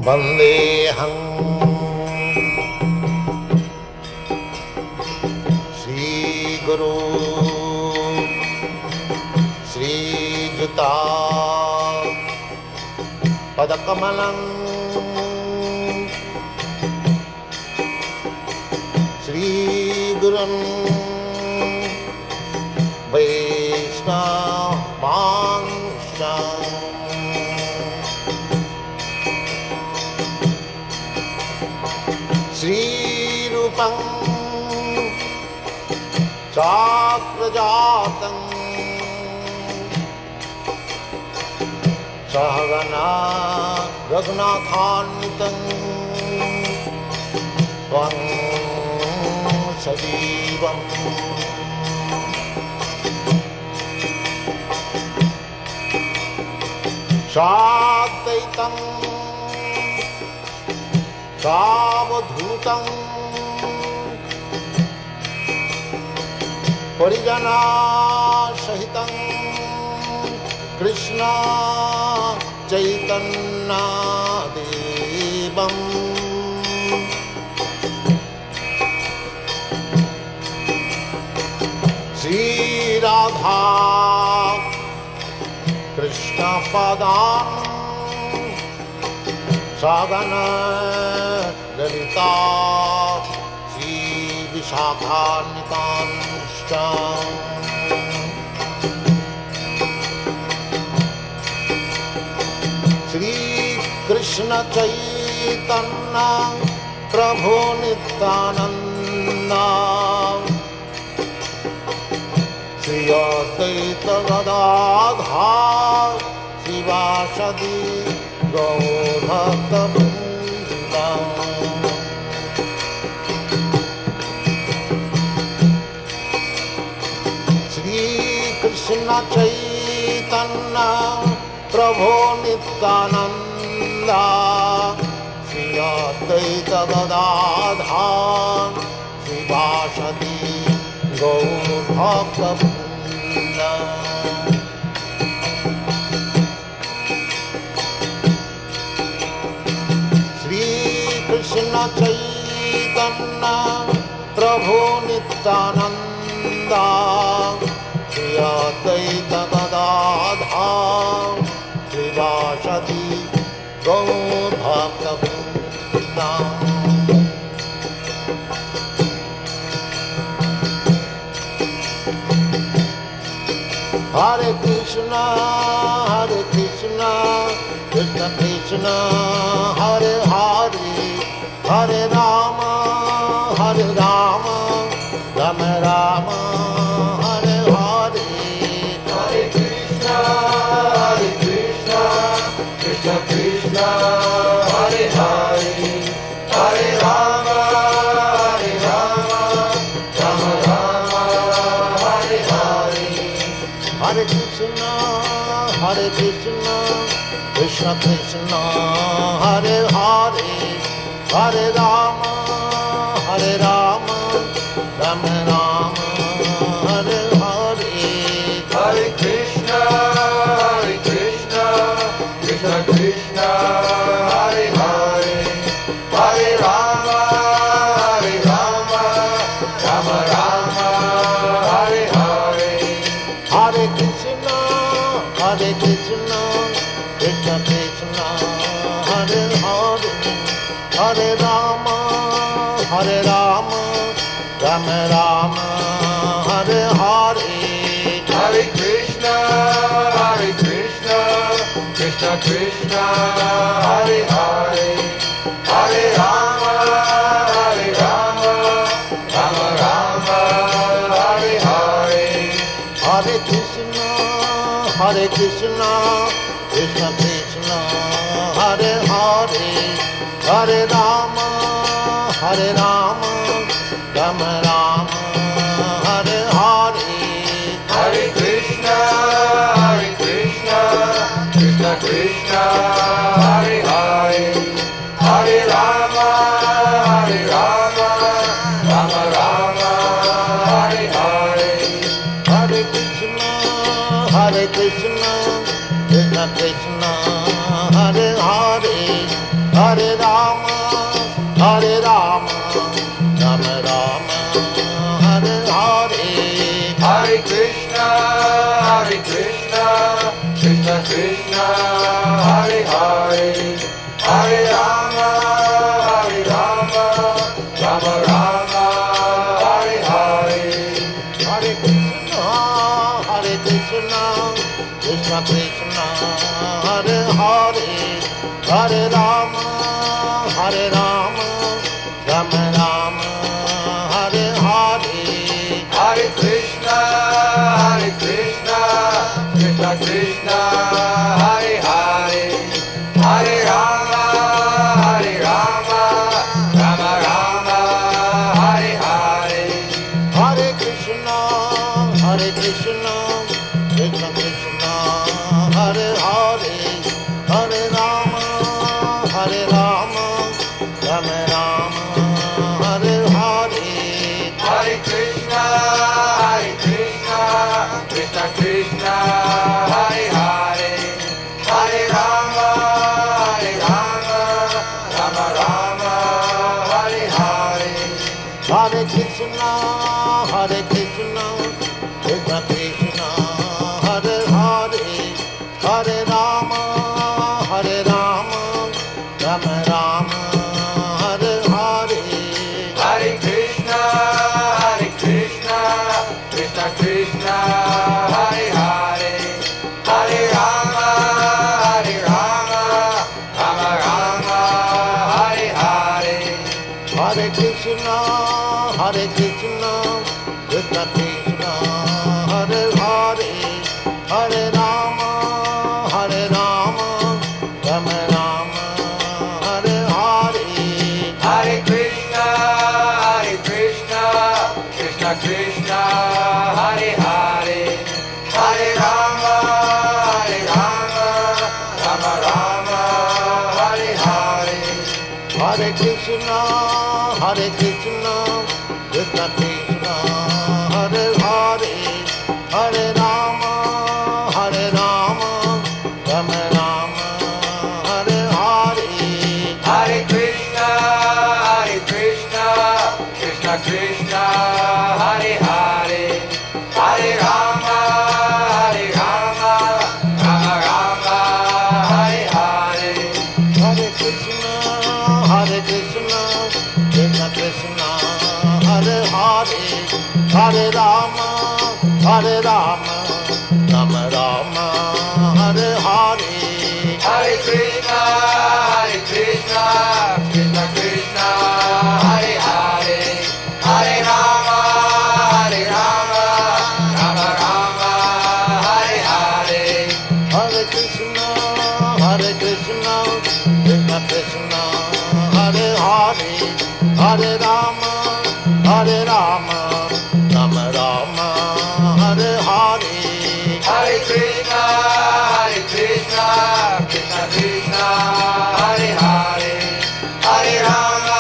वन्देऽहं श्रीगुरु श्रीयुता पदकमलं श्रीगुरुं वैष्णवांश्च श्रीरूपं चाप्रजातं सहगना रघुनाथान्वितं त्वं सजीवम् साद्वैतं सावधूतं परिजनासहितं कृष्ण चैतन्यदेवम् श्रीराधा कृष्णपदान् सगना ललिता श्रीविशाखान्वितांश्च श्रीकृष्ण चैतन्य प्रभु नित्यानन्द श्री अद्वैत गदाधर शिवासदि गौरभक्तवृन्द श्रीकृष्ण चैतन्य प्रभु नित्यानन्द श्री अद्वैत गदाधर शिवासदि गौरभक्तवृन्द श्रीकृष्ण चैतन्य प्रभु Nityanand Shri Advaita Gadadhar शिवासदि गौरभक्तवृन्द Hare Krishna, Krishna Krishna, Hare Hare, Hare Rama, Rama Rama, Hare Hare. Hare Krishna, Krishna Krishna, Hare Hare, Hare Rama, Rama Rama, Hare Hare. Hare Krishna, Krishna Krishna, Hare Hare, Hare Rama, Rama Rama, Hare Hare. Hare Krishna, Krishna Krishna, Hare Hare, Hare Rama, Rama Rama, Hare Hare. Hare Krishna, Krishna Krishna, Hare Hare, Hare Rama, Rama Rama, Hare Hare. Hare Krishna, Krishna Krishna, Hare Hare, Hare Rama, Rama Rama, Hare Hare. Hare Krishna, Krishna Krishna, Hare Hare, Hare Rama, Rama Rama, Hare Hare. Hare Krishna, Krishna Krishna, Hare Hare, Hare Rama, Rama Rama, Hare Hare. Hare Krishna, Krishna Krishna Krishna, Hare Hare, Hare Rama, Hare Rama, Rama Rama, Hare Hare. Hare Krishna, Krishna Krishna, Hare Hare, Hare Rama, Rama Rama, Hare Hare. Hare Krishna, Krishna Krishna, Hare Hare, Hare Rama, Rama Rama, Hare Hare. Hare Krishna, Krishna Krishna, Hare Hare, Hare Rama, Rama Rama, Hare Hare. Hare Krishna, Krishna Krishna, Hare Hare, Hare Rama, Rama Rama, Hare Hare. Hare Krishna, Krishna Krishna, Hare Hare, Hare Rama, Rama Rama, Hare Hare. Hare Krishna, Krishna Krishna, Hare Hare, Hare Rama, Rama Rama, Hare Hare. Hare Krishna, Krishna Krishna, Hare Hare, Hare Rama, Rama Rama, Hare Hare. Hare Krishna, Krishna Krishna, Hare Hare, Hare Rama, Rama Rama, Hare Hare. Hare Krishna, Krishna Krishna, Hare Hare, Hare Rama, Rama Rama, Hare Hare. Hare Krishna, Krishna Krishna, Hare Hare, Hare Rama, Rama Rama, Hare Hare. Hare Krishna, Krishna Krishna, Hare Hare, Hare Rama, Rama Rama, Hare Hare. Hare Krishna, Krishna Krishna, Hare Hare, Hare Rama, Rama Rama, Hare Hare. Hare Krishna, Krishna Krishna, Hare Hare, Hare Rama, Rama Rama, Hare Hare. Hare Krishna, Krishna Krishna, Hare Hare, Hare Rama, Rama Rama, Hare Hare. Hare Krishna, Krishna Krishna, Hare Hare, Hare Rama,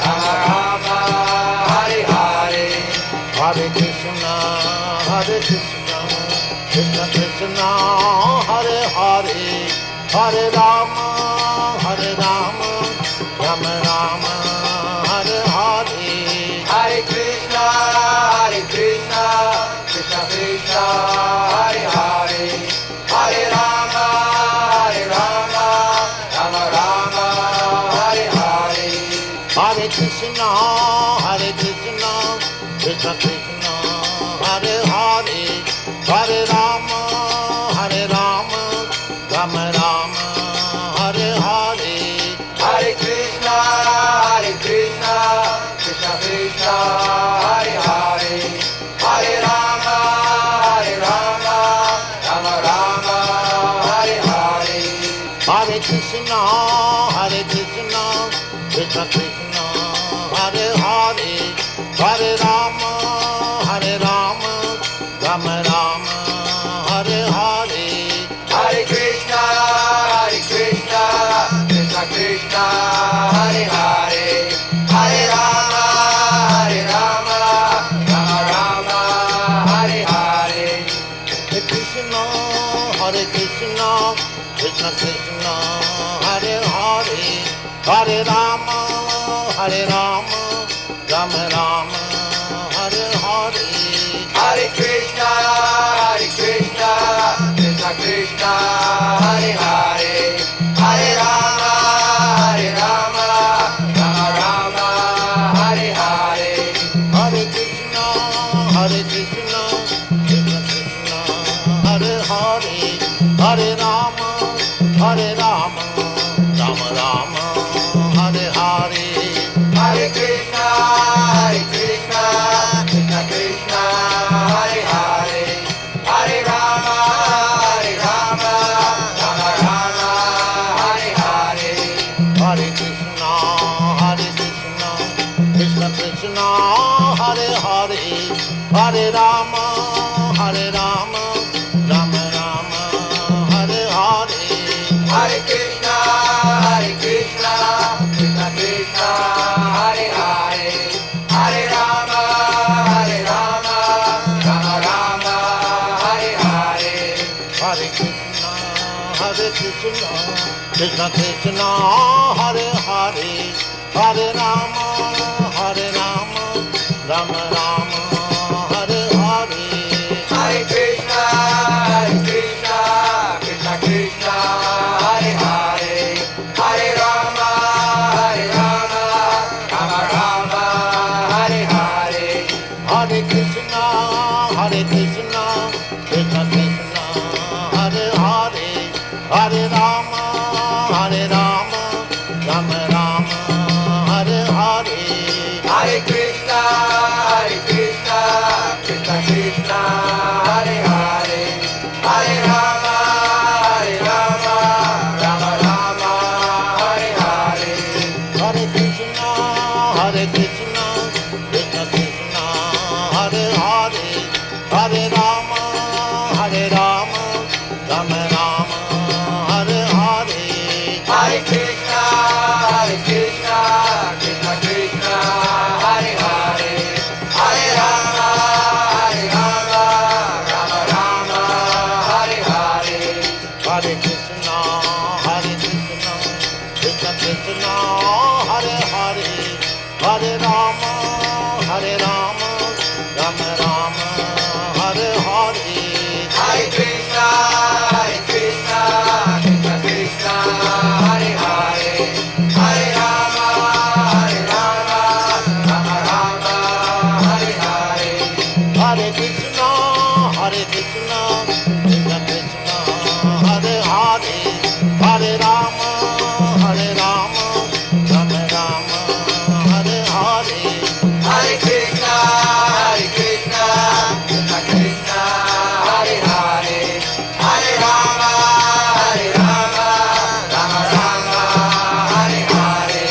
Rama Rama, Hare Hare. Hare Krishna, Krishna Krishna, Hare Hare, Hare Rama, Rama Rama, Hare Hare. Hare Krishna, Krishna Krishna, Hare Hare, Hare Rama, Rama Rama, Hare Hare. Hare Krishna, Krishna Krishna, Hare Hare, Hare Rama, Rama Rama, Hare Hare. Hare Krishna, Krishna Krishna, Hare Hare, Hare Rama, Rama Rama, Hare Hare. Hare Krishna, Krishna Krishna, Hare Hare, Hare Rama, Rama Rama, Hare Hare. Hare Krishna, Krishna Krishna, Hare Hare, Hare Rama, Rama Rama, Hare Hare. Krishna, Hare Krishna, Krishna Krishna, Hare Hare, Hare Rama, Rama Rama, Hare Hare. Hare Krishna, Krishna Krishna, Hare Hare, Hare Rama, Rama Rama, Hare Hare. Hare Krishna, Krishna Krishna, Hare Hare, Hare Rama, Rama Rama, Hare Hare. Hare Krishna, Krishna Krishna, Hare Hare, Hare Rama, Rama Rama, Hare Hare. Hare Krishna, Krishna Krishna, Hare Hare, Hare Rama, Rama Rama, Hare Hare. Hare Krishna, Krishna Krishna, Hare Hare, Hare Rama, Rama Rama, Hare Hare. Hare Krishna, Krishna Krishna, Hare Hare, Hare Rama, Rama Rama, Hare Hare. Hare Krishna, Krishna Krishna, Hare Hare, Hare Rama, Rama Rama, Hare Hare. Hare Krishna, Krishna Krishna, Hare Hare, Hare Rama, Rama Rama, Hare Hare. Hare Krishna, Krishna Krishna, Hare Hare, Hare Rama, Rama Rama, Hare Hare. Hare Krishna, Krishna Krishna, Hare Hare, Hare Rama, Rama Rama, Hare Hare. Hare Krishna, Krishna Krishna, Hare Hare, Hare Rama, Rama Rama, Hare Hare. Hare Krishna, Krishna Krishna, Hare Hare, Hare Rama, Rama Rama, Hare Hare. Hare Krishna, Krishna Krishna, Hare Hare, Hare Rama, Rama Rama, Hare Hare. Hare Krishna, Krishna Krishna, Hare Hare, Hare Rama, Rama Rama, Hare Hare. Hare Krishna, Krishna Krishna, Hare Hare, Hare Rama, Rama Rama, Hare Hare. Hare Krishna, Krishna Krishna, Hare Hare, Hare Rama, Rama Rama, Hare Hare.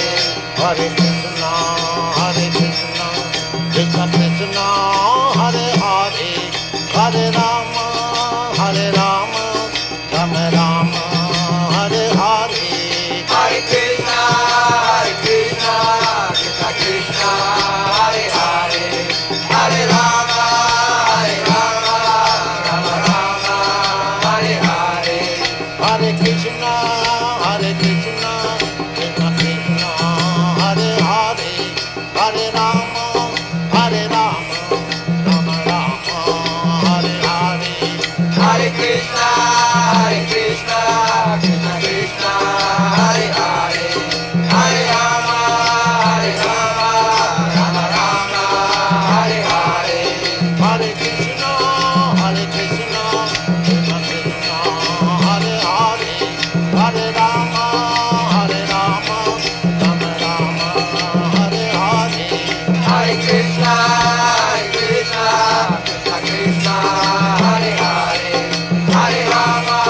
Hare Krishna, Krishna Krishna, Hare Hare, Hare Rama, Rama Rama, Hare Hare. Hare Krishna, Krishna Krishna, Hare Hare, Hare Rama, Rama Rama, Hare Hare. Hare Krishna, Krishna Krishna, Hare Hare, Hare Rama, Rama Rama, Hare Hare. Hare Krishna, Krishna Krishna, Hare Hare, Hare Rama, Rama Rama, Hare Hare. Hare Krishna, Krishna Krishna, Hare Hare, Hare Rama,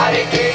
Hare Krishna,